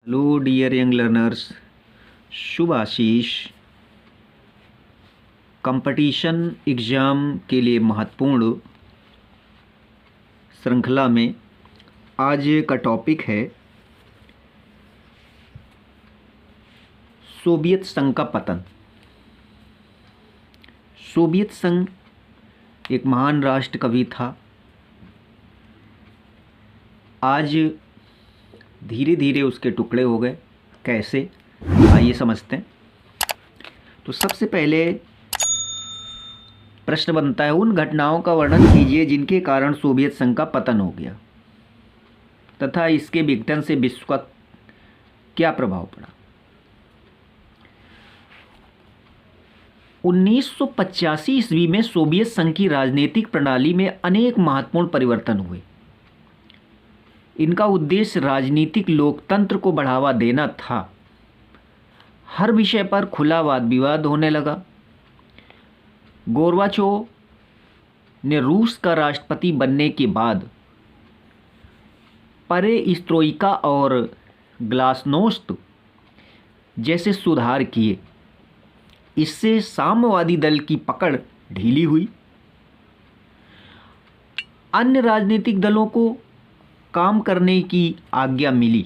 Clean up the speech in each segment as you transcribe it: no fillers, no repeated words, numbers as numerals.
Hello dear young learners, शुभ आशीष। Competition exam के लिए महत्वपूर्ण श्रृंखला में आज का टॉपिक है सोवियत संघ का पतन। सोवियत संघ एक महान राष्ट्र कभी था। आज धीरे धीरे उसके टुकड़े हो गए। कैसे, आइए समझते हैं। तो सबसे पहले प्रश्न बनता है, उन घटनाओं का वर्णन कीजिए जिनके कारण सोवियत संघ का पतन हो गया तथा इसके विघटन से विश्व का क्या प्रभाव पड़ा। 1985 ईस्वी में सोवियत संघ की राजनीतिक प्रणाली में अनेक महत्वपूर्ण परिवर्तन हुए। इनका उद्देश्य राजनीतिक लोकतंत्र को बढ़ावा देना था। हर विषय पर खुला वाद विवाद होने लगा। गोर्बाचोव ने रूस का राष्ट्रपति बनने के बाद पेरेस्ट्रोइका और ग्लासनोस्त जैसे सुधार किए। इससे साम्यवादी दल की पकड़ ढीली हुई। अन्य राजनीतिक दलों को काम करने की आज्ञा मिली।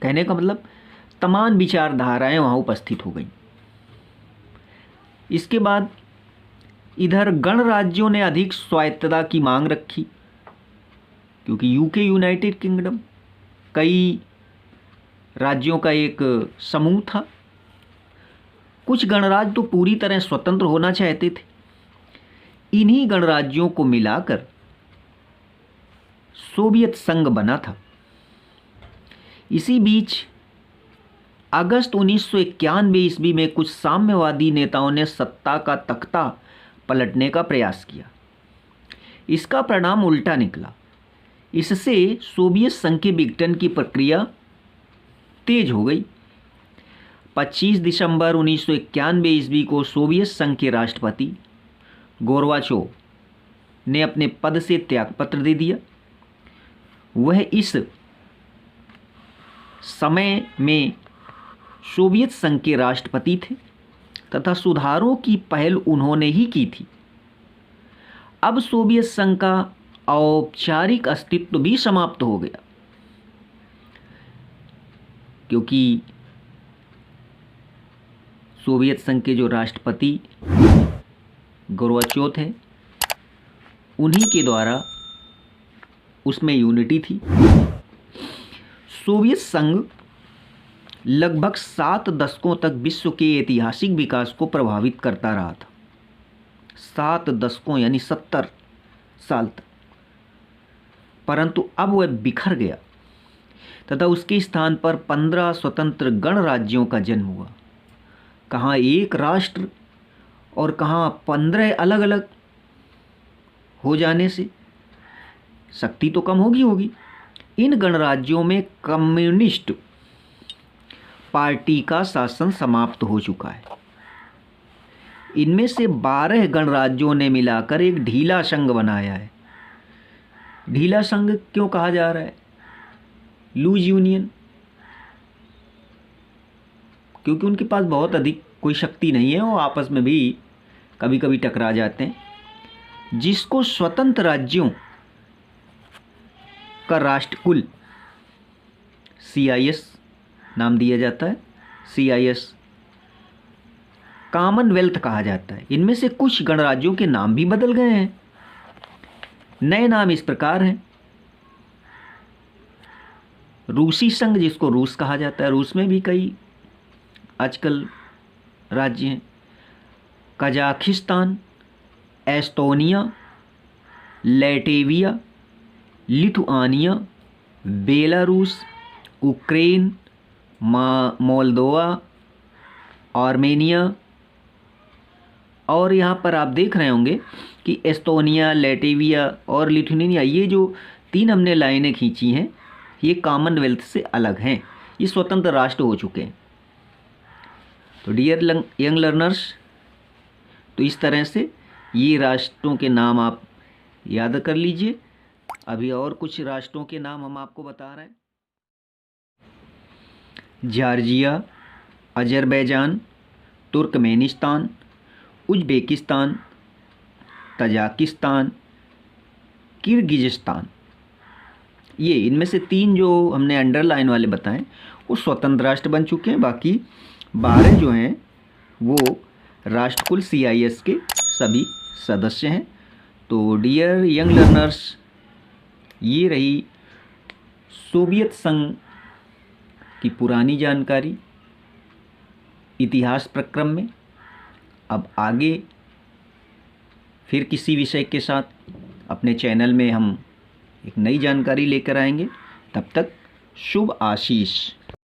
कहने का मतलब तमाम विचारधाराएं वहां उपस्थित हो गईं। इसके बाद इधर गणराज्यों ने अधिक स्वायत्तता की मांग रखी, क्योंकि यूके यूनाइटेड किंगडम कई राज्यों का एक समूह था। कुछ गणराज्य तो पूरी तरह स्वतंत्र होना चाहते थे। इन्हीं गणराज्यों को मिलाकर सोवियत संघ बना था। इसी बीच अगस्त 1991 ईस्वी में कुछ साम्यवादी नेताओं ने सत्ता का तख्ता पलटने का प्रयास किया। इसका परिणाम उल्टा निकला। इससे सोवियत संघ के विघटन की प्रक्रिया तेज हो गई। 25 दिसंबर 1991 ईस्वी को सोवियत संघ के राष्ट्रपति गोर्बाचोव ने अपने पद से त्यागपत्र दे दिया। वह इस समय में सोवियत संघ के राष्ट्रपति थे तथा सुधारों की पहल उन्होंने ही की थी। अब सोवियत संघ का औपचारिक अस्तित्व भी समाप्त हो गया, क्योंकि सोवियत संघ के जो राष्ट्रपति गोर्बाचोव थे, उन्हीं के द्वारा उसमें यूनिटी थी। सोवियत संघ लगभग 7 दशकों तक विश्व के ऐतिहासिक विकास को प्रभावित करता रहा था। 7 दशकों यानी 70 साल तक। परंतु अब वह बिखर गया तथा उसके स्थान पर 15 स्वतंत्र गणराज्यों का जन्म हुआ। कहाँ एक राष्ट्र और कहाँ 15 अलग अलग हो जाने से शक्ति तो कम होगी। इन गणराज्यों में कम्युनिस्ट पार्टी का शासन समाप्त हो चुका है। इनमें से 12 गणराज्यों ने मिलाकर एक ढीला संघ बनाया है। ढीला संघ क्यों कहा जा रहा है? लूज यूनियन, क्योंकि उनके पास बहुत अधिक कोई शक्ति नहीं है। वो आपस में भी कभी कभी टकरा जाते हैं। जिसको स्वतंत्र राज्यों का राष्ट्रकुल CIS नाम दिया जाता है। CIS कॉमनवेल्थ कहा जाता है। इनमें से कुछ गणराज्यों के नाम भी बदल गए हैं। नए नाम इस प्रकार हैं। रूसी संघ, जिसको रूस कहा जाता है, रूस में भी कई आजकल राज्य हैं। Kazakhstan, Estonia, Latvia, Lithuania, Belarus, Ukraine, Moldova, Armenia. और यहाँ पर आप देख रहे होंगे कि एस्टोनिया, लैटविया और लिथुआनिया, ये जो 3 हमने लाइनें खींची हैं, ये कॉमनवेल्थ से अलग हैं। ये स्वतंत्र राष्ट्र हो चुके हैं। तो डियर यंग लर्नर्स, तो इस तरह से ये राष्ट्रों के नाम आप याद कर लीजिए। अभी और कुछ राष्ट्रों के नाम हम आपको बता रहे हैं। Georgia, Azerbaijan, Turkmenistan, Uzbekistan, Tajikistan, Kyrgyzstan. ये इनमें से 3 जो हमने अंडरलाइन वाले बताएं वो स्वतंत्र राष्ट्र बन चुके हैं। बाकी 12 जो हैं वो राष्ट्रकुल CIS के सभी सदस्य हैं। तो डियर यंग लर्नर्स, ये रही सोवियत संघ की पुरानी जानकारी इतिहास प्रक्रम में। अब आगे फिर किसी विषय के साथ अपने चैनल में हम एक नई जानकारी लेकर आएंगे। तब तक शुभ आशीष।